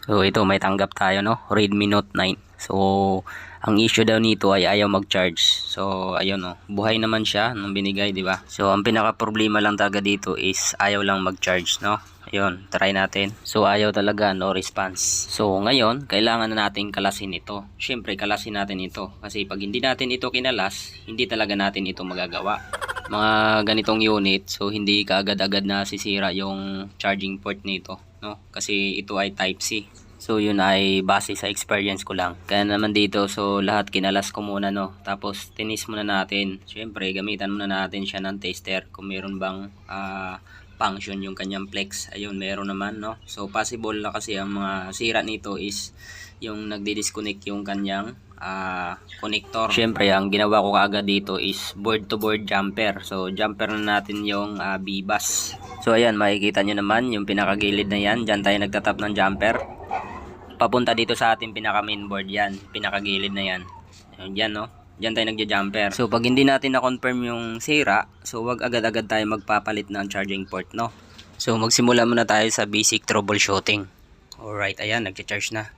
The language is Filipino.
So ito may tanggap tayo, no, Redmi Note 9. So ang issue daw nito ay ayaw mag-charge. So ayun, no, buhay naman siya nung binigay, di ba? So ang pinaka problema lang talaga dito is ayaw lang mag-charge, no. Ayun, try natin. So ayaw talaga, no response. So ngayon kailangan na natin kalasin ito. Syempre kalasin natin ito kasi pag hindi natin ito kinalas, hindi talaga natin ito magagawa. Mga ganitong unit, so hindi kaagad-agad na sisira yung charging port nito, no, kasi ito ay type C. So yun ay base sa experience ko lang. Kaya naman dito, so lahat kinalas ko muna, no, tapos tinis muna natin. Syempre gamitan muna natin siya ng tester kung meron bang function yung kanyang flex. Ayun, meron naman, no. So possible na kasi ang mga sira nito is yung nagdi-disconnect yung kanyang connector. Syempre ang ginawa ko kaagad dito is board to board jumper. So jumper na natin yung B-bus. So ayan, makikita nyo naman yung pinakagilid na yan. Diyan tayo nagtatap ng jumper. Papunta dito sa ating pinaka mainboard yan. Pinakagilid na yan. Yan, no. Diyan tayo nagja-jumper. So pag hindi natin na-confirm yung sira, so wag agad-agad tayo magpapalit ng charging port, no. So magsimula muna tayo sa basic troubleshooting. Alright, ayan, nagcha-charge na.